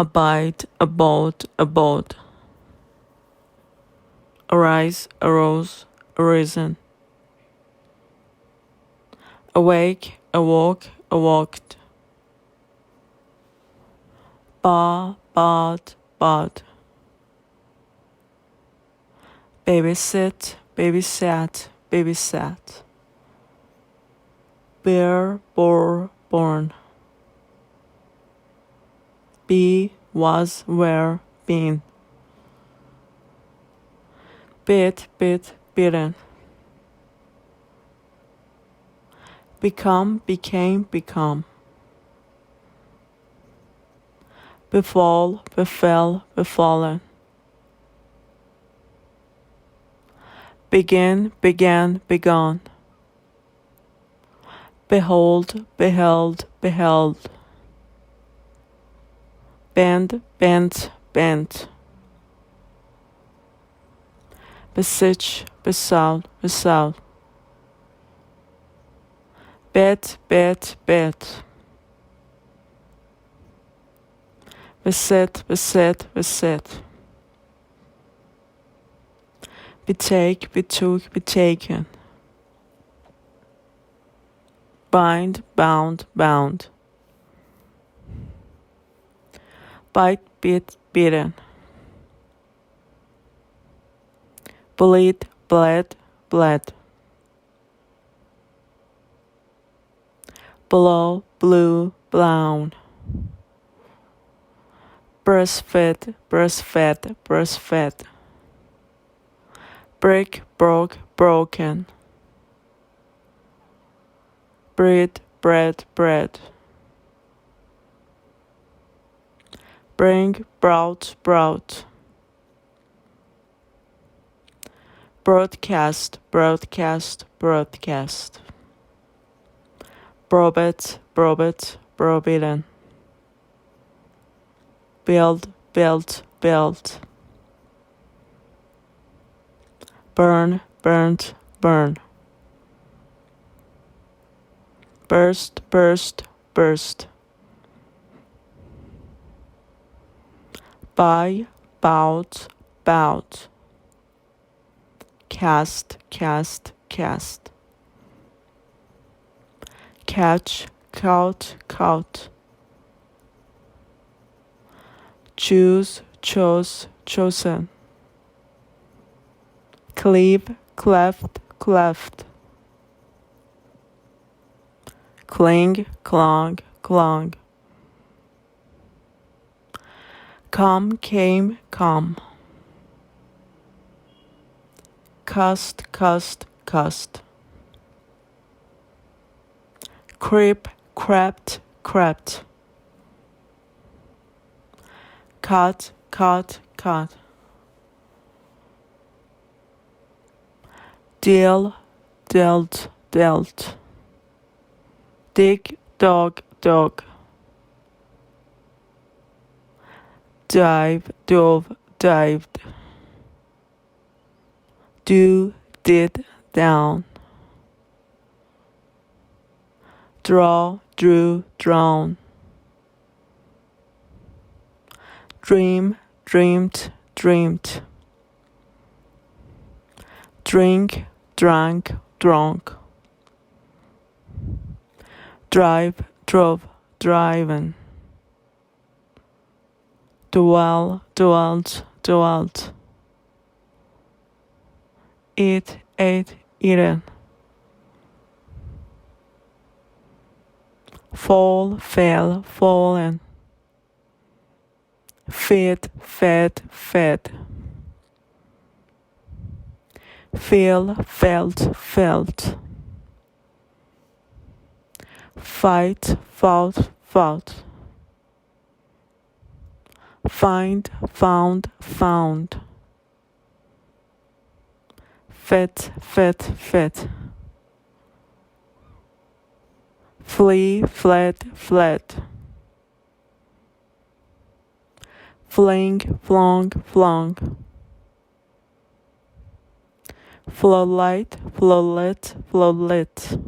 abide, abode, abode, arise, arose, arisen, awake, awoke, awoked, bought, bought, babysit, babysat, babysat, bear, bore, born, be, was, were, been, bit, bit, bitten, become, became, become, befall, befell, befallen, begin, began, begun, behold, beheld, beheld, bend, bent, bent, beseech, besought, besought, bet, bet, bet, beset, beset, beset, betake, betook, betaken, bind, bound, bound, bite, bit, bitten, bleed, bled, bled, blow, blew, blown, breastfed, breastfed, breastfed, break, broke, broken, breed, bread, bread, bring, brought, brought, broadcast, broadcast, broadcast, brobit, brobit, brobidden, build, built, built, burn, burnt, burn, burst, burst, burst, buy, bought, bought, cast, cast, cast, catch, caught, caught, choose, chose, chosen, cleave, cleft, cleft, cling, clung, clung, come, came, come, cust, cussed, cussed, creep, crept, crept, cut, cut, cut, deal, dealt, dealt, dig, dog, dog, dive, dove, dived, do, did, down, draw, drew, drawn, dream, dreamed, dreamed, drink, drank, drunk, drive, drove, driven, dwell, dwelt, dwelt, eat, ate, eaten, fall, fell, fallen, feed, fed, fed, feel, felt, felt, fight, fought, fought, find, found, found, fit, fit, fit, flee, fled, fled, fling, flung, flung, floodlight, flowlet, flowlet,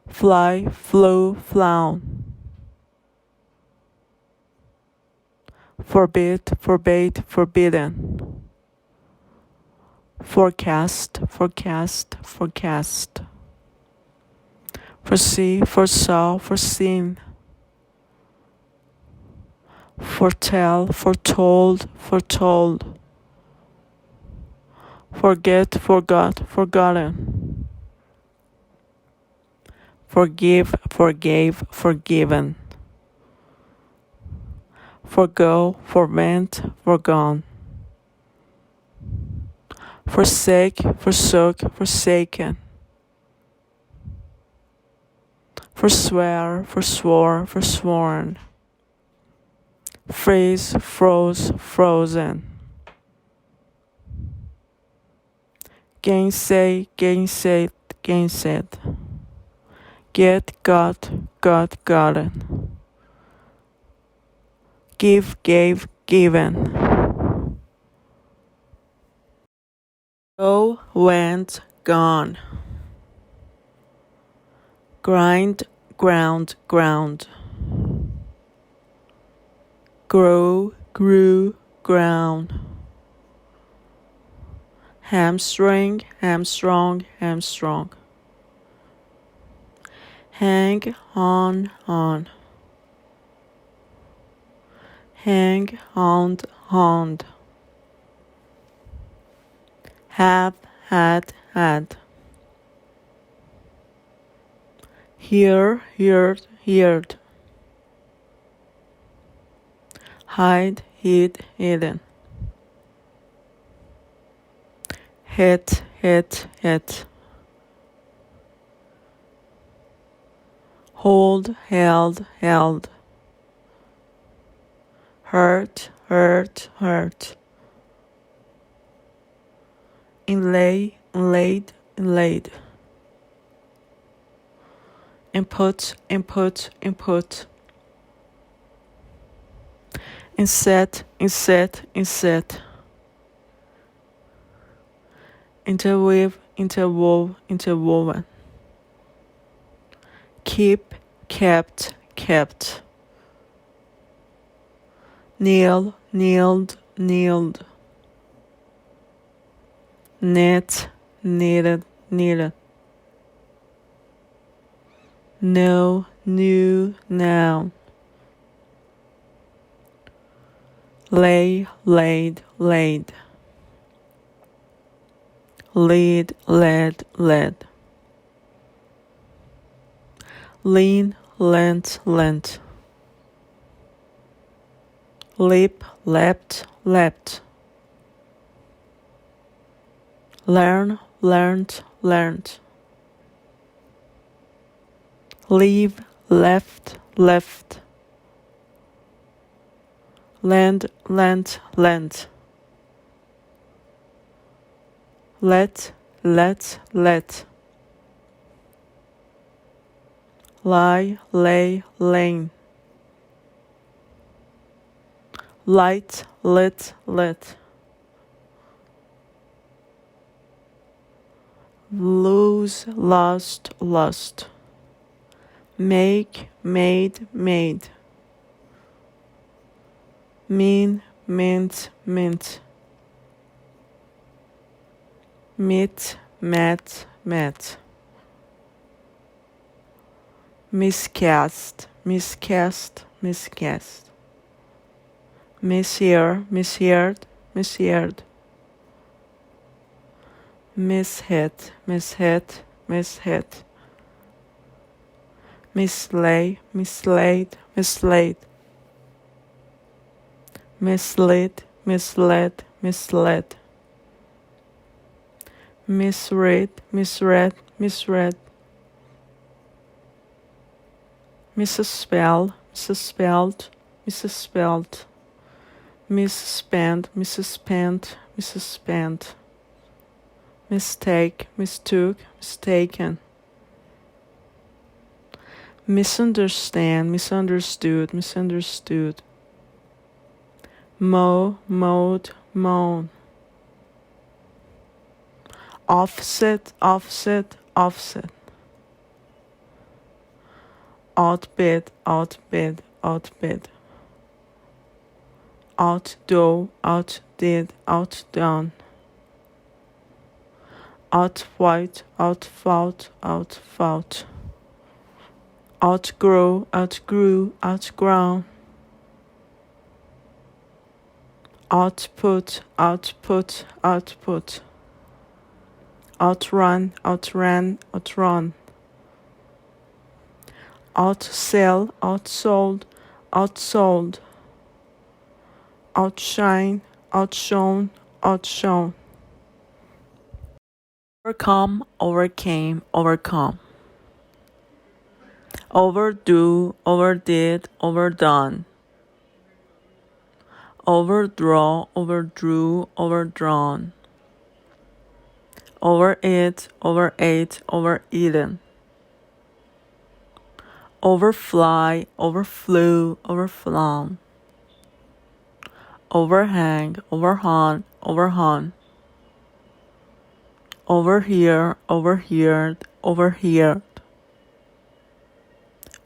fly, flew, flown, forbid, forbade, forbidden. Forecast, forecast, forecast. Foresee, foresaw, foreseen. Foretell, foretold, foretold. Forget, forgot, forgotten. Forgive, forgave, forgiven. Forgo, forwent, forgone. Forsake, forsook, forsaken. Forswear, forswore, forsworn. Freeze, froze, frozen. Gainsay, gainsaid, gainsaid. Get, got, got, gotten. Give, gave, given. Go, went, gone. Grind, ground, ground. Grow, grew, ground. Hamstring, hamstrung, hamstrung. Hang on. Hang, hound, hound. Have, had, had. Hear, heard, heard. Hide, hid, hidden. Hit, hit, hit. Hold, held, held. Hurt, hurt, hurt. Inlay, inlaid, inlaid. Input, input, input. Inset, inset, inset. Interweave, interwove, interwoven. Keep, kept, kept. Kneel, kneeled, kneeled. Knit, knitted, knitted. Know, knew, noun. Lay, laid, laid. Lead, led, led. Lean, lent, lent. Leap, leapt, leapt. Learn, learned, learned. Leave, left, left. Lend, lent, lent. Let, let. Lie, lay, lain. Light, lit, lit. Lose, lost, lost. Make, made, made. Mean, mint, mint. Meet, met, met. Miscast, miscast, miscast. Mishear, misheard, misheard. Mishit, mishit, mishit. Mislay, mislaid, mislaid. Mislead, misled, misled. Misread, misread, misread. Misspell, misspelled, misspelled. Misspent, misspent, misspent. Mistake, mistook, mistaken. Misunderstand, misunderstood, misunderstood. Mow, mowed, mown. Offset, offset, offset. Outbid, outbid, outbid. outdo, outdid, outdone, outfight, outfought, outfought, outgrow, outgrew, outgrown, output, output, output, outrun, outran, outrun, outsell, outsold, outsold, outshine, outshone, outshone, overcome, overcame, overcome, overdo, overdid, overdone, overdraw, overdrew, overdrawn, overeat, overate, overeaten, overfly, overflew, overflown, overhang, overhung, overhung, overhear, overheard, overheard,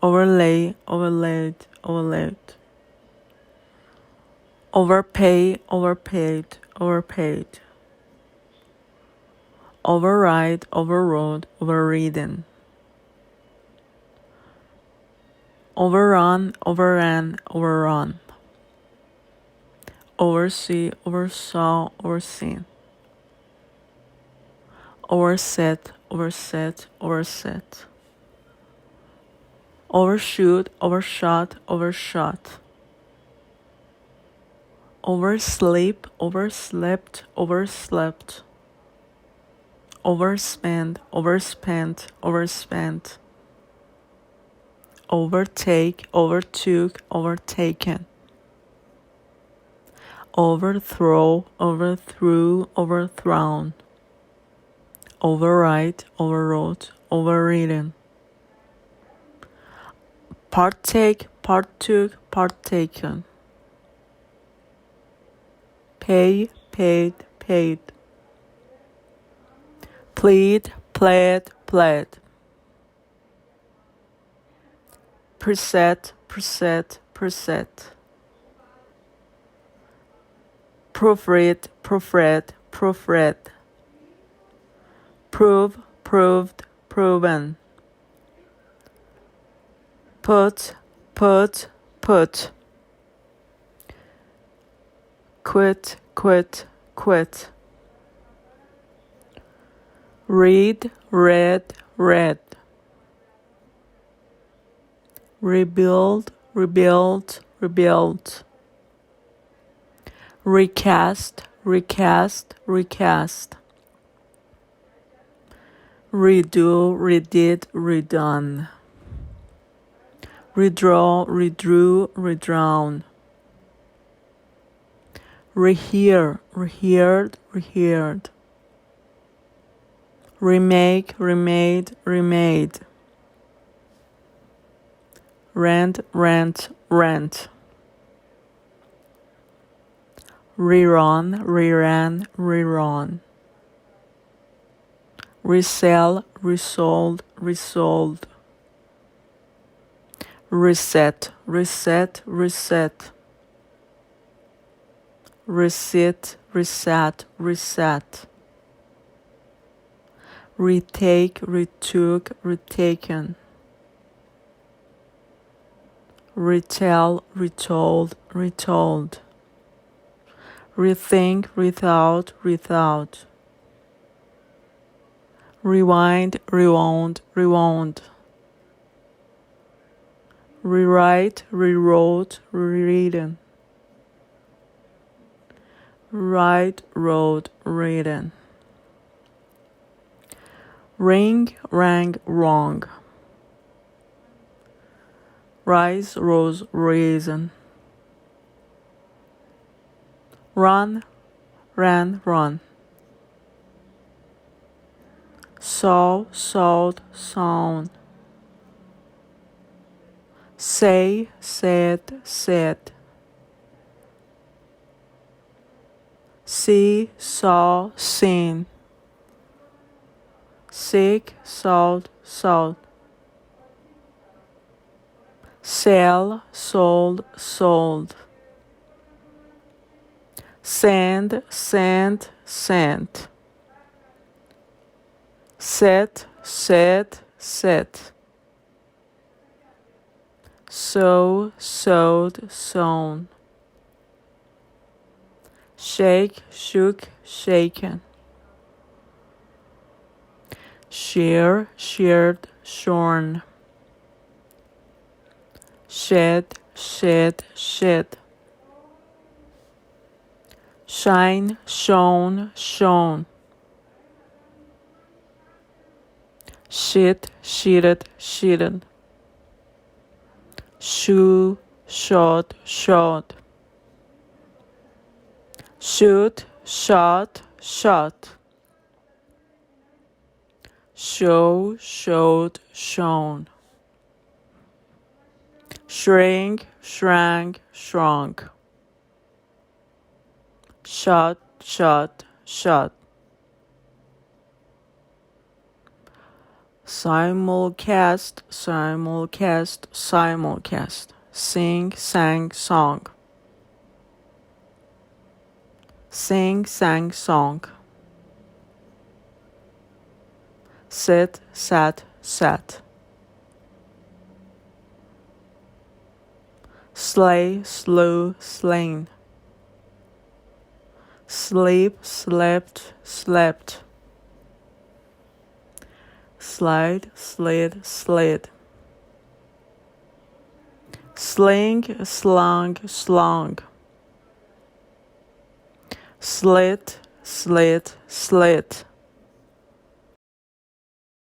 overlay, overlaid, overlaid, overpay, overpaid, overpaid, override, overrode, overridden, overrun, overran, overrun, oversee, oversaw, overseen, overset, overset, overset, overshoot, overshot, overshot, oversleep, overslept, overslept, overspend, overspent, overspent, overtake, overtook, overtaken, overthrow, overthrew, overthrown, overwrite, overwrote, overridden, partake, partook, partaken, pay, paid, paid, plead, pled, pled, preset, preset, preset, proofread, proofread, proofread, prove, proved, proven, put, put, put, quit, quit, quit, read, read, read, rebuild, rebuild, rebuild, recast, recast, recast, redo, redid, redone, redraw, redrew, redrawn, rehear, reheared, reheared, remake, remade, remade, rent, rent, rent, rerun, reran, rerun, resell, resold, resold, reset, reset, reset, resit, reset, reset, retake, retook, retaken, retell, retold, retold, rethink, rethought, rethought, rewind, rewound, rewound, rewrite, rewrote, rewritten, right, wrote, written, ring, rang, wrong, rise, rose, raisin, run, ran, run, saw, sawed, sown, say, said, said, see, saw, seen, seek, sought, sought, sell, sold, sold, send, sent, sent. Set, set, set. Sow, sowed, sown. Shake, shook, shaken. Shear, sheared, shorn. Shed, shed, shed. Shine, shone, shone. Shit, sheeted, sheeted. Shoe, shot, shot. Shoot, shot, shot. Show, showed, shown. Shrink, shrank, shrunk. Shot, shot, shot. Simulcast, simulcast, simulcast. Sing, sang, song. Sing, sang, song. Sit, sat, sat. Slay, slew, slain. Sleep, slept, slept. Slide, slid, slid. Sling, slung, slung. Slit, slit, slit.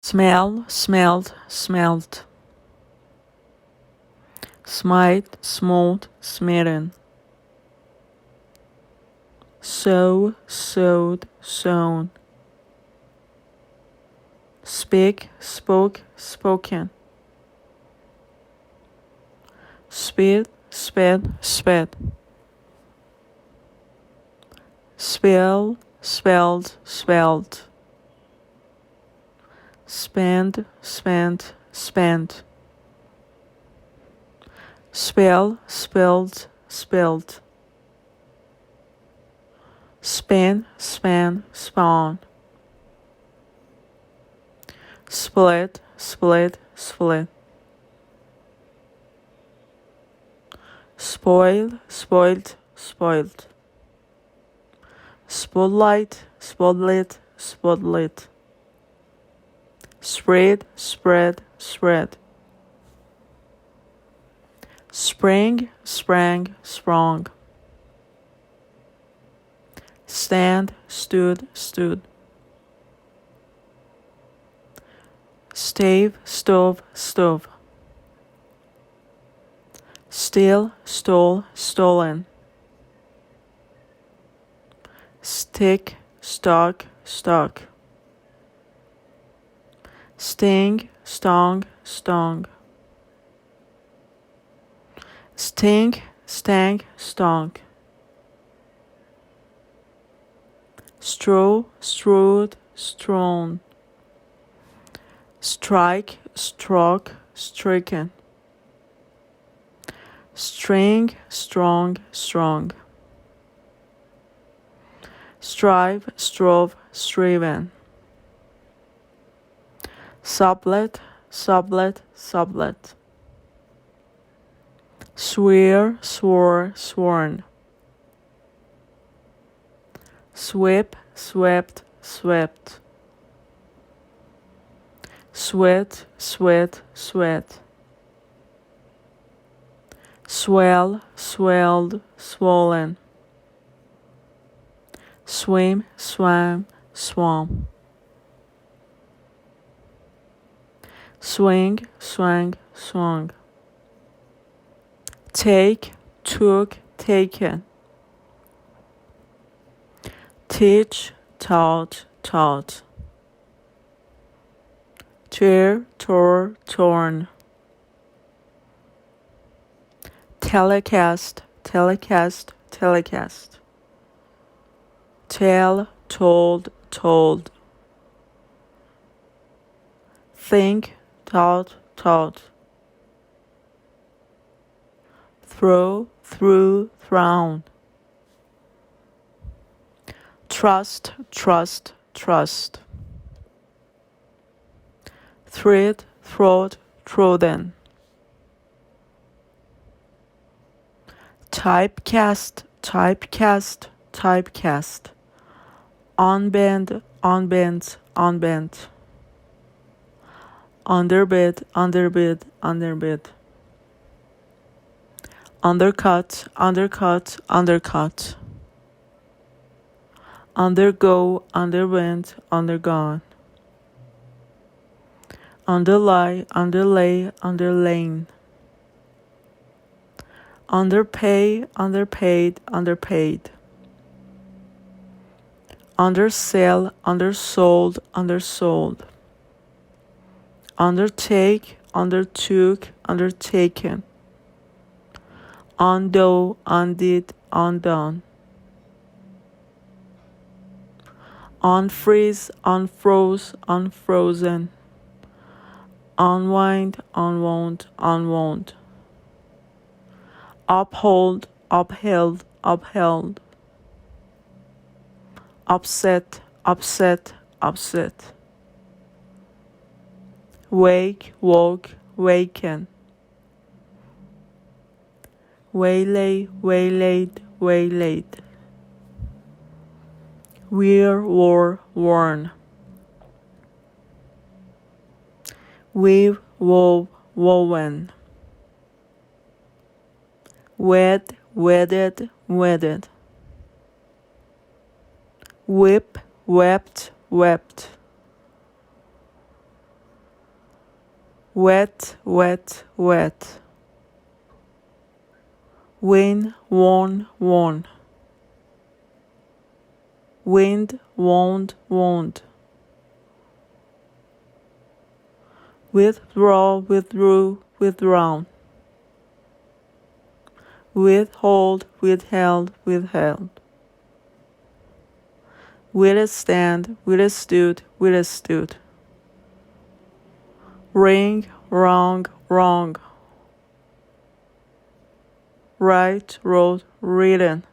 Smell, smelled, smelt. Smite, smote, smitten. Sow, sowed, sown. Speak, spoke, spoken. Spit, sped, sped. Spell, spelled, spelled. Spend, spent, spent. Spell, spelled, spelled. Spin, span, spawn. Split, split, split. Spoil, spoiled, spoiled. Spotlight, spotlit, spotlit. Spread, spread, spread. Spring, sprang, sprung. Stand, stood, stood. Stave, stove, stove. Steal, stole, stolen. Stick, stock, stock. Sting, stung, stung. Stink, stank, stunk. Strew, strewed, strewn. Strike, struck, stricken. String, strong, strong. Strive, strove, striven. Sublet, sublet, sublet. Swear, swore, sworn. Sweep, swept, swept. Sweat, sweat, sweat. Swell, swelled, swollen. Swim, swam, swam. Swing, swang, swung. Take, took, taken. Teach, taught, taught. Tear, tore, torn. Telecast, telecast, telecast. Tell, told, told. Think, thought, thought. Throw, threw, thrown. trust, trust, trust. Thread, throat, trodden. Typecast, typecast, typecast. Unbend, unbent, unbent. Underbid, underbid, underbid. Undercut, undercut, undercut. Undergo, underwent, undergone. Underlie, underlay, underlain. Underpay, underpaid, underpaid. Undersell, undersold, undersold. Undertake, undertook, undertaken. Undo, undid, undone. Unfreeze, unfroze, unfrozen. Unwind, unwound, unwound. Uphold, upheld, upheld. Upset, upset, upset. Wake, woke, waken. Waylay, waylaid, waylaid. Wear, wore, worn. Weave, wove, woven. Wed, wedded, wedded. Whip, wept, wept. Wet, wet, wet. Win, won, won. Wind, wound, wound. Withdraw, withdrew, withdrawn. Withhold, withheld, withheld. Withstand, withstood, withstood. Ring, wrong, wrong. Right, wrote, written.